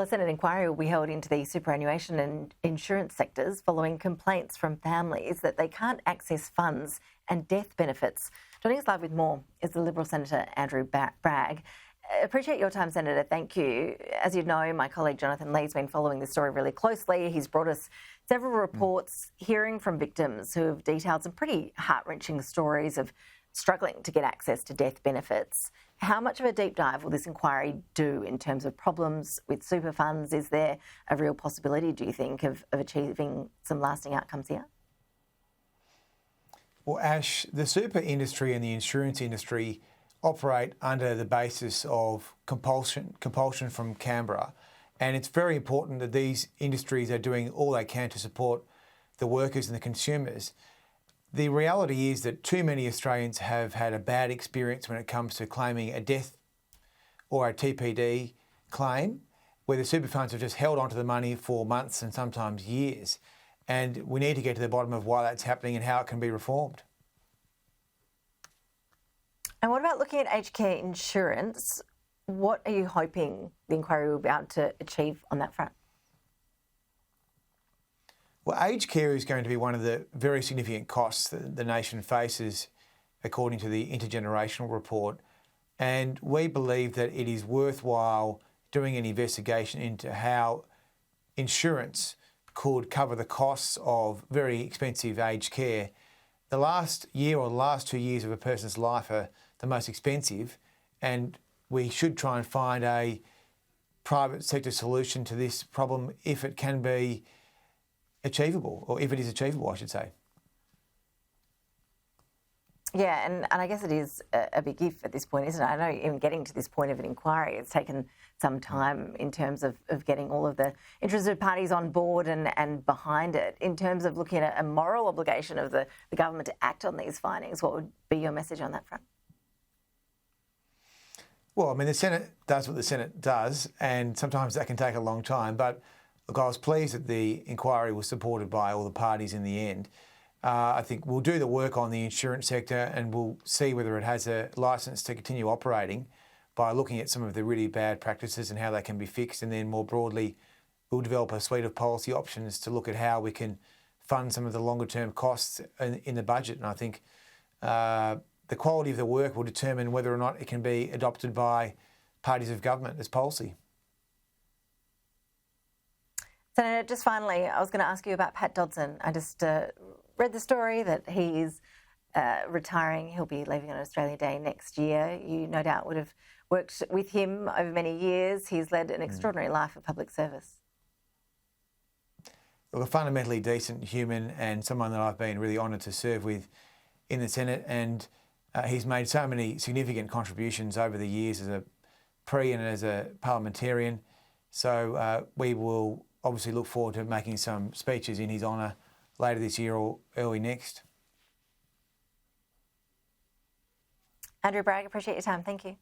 A Senate inquiry will be held into the superannuation and insurance sectors following complaints from families that they can't access funds and death benefits. Joining us live with more is the Liberal Senator Andrew Bragg. Appreciate your time, Senator. Thank you. As you know, my colleague Jonathan Lee's been following this story really closely. He's brought us several reports hearing from victims who have detailed some pretty heart-wrenching stories of struggling to get access to death benefits. How much of a deep dive will this inquiry do in terms of problems with super funds? Is there a real possibility, do you think, of achieving some lasting outcomes here? Well, Ash, the super industry and the insurance industry operate under the basis of compulsion from Canberra. And it's very important that these industries are doing all they can to support the workers and the consumers. The reality is that too many Australians have had a bad experience when it comes to claiming a death or a TPD claim, where the super funds have just held onto the money for months and sometimes years. And we need to get to the bottom of why that's happening and how it can be reformed. And what about looking at aged care insurance? What are you hoping the inquiry will be able to achieve on that front? Well, aged care is going to be one of the very significant costs that the nation faces, according to the intergenerational report. And we believe that it is worthwhile doing an investigation into how insurance could cover the costs of very expensive aged care. The last year or the last 2 years of a person's life are the most expensive, and we should try and find a private sector solution to this problem if it can be achievable, or if it is achievable, I should say. Yeah, and I guess it is a big if at this point, isn't it? I know even getting to this point of an inquiry, it's taken some time in terms of getting all of the interested parties on board and behind it. In terms of looking at a moral obligation of the government to act on these findings, what would be your message on that front? Well, I mean, the Senate does what the Senate does, and sometimes that can take a long time. But look, I was pleased that the inquiry was supported by all the parties in the end. I think we'll do the work on the insurance sector and we'll see whether it has a licence to continue operating by looking at some of the really bad practices and how they can be fixed. And then more broadly, we'll develop a suite of policy options to look at how we can fund some of the longer term costs in the budget. And I think the quality of the work will determine whether or not it can be adopted by parties of government as policy. Senator, just finally, I was going to ask you about Pat Dodson. I just read the story that he is retiring. He'll be leaving on Australia Day next year. You no doubt would have worked with him over many years. He's led an extraordinary life of public service. Well, a fundamentally decent human and someone that I've been really honoured to serve with in the Senate, and he's made so many significant contributions over the years as a and as a parliamentarian. So we will obviously look forward to making some speeches in his honour later this year or early next. Andrew Bragg, appreciate your time. Thank you.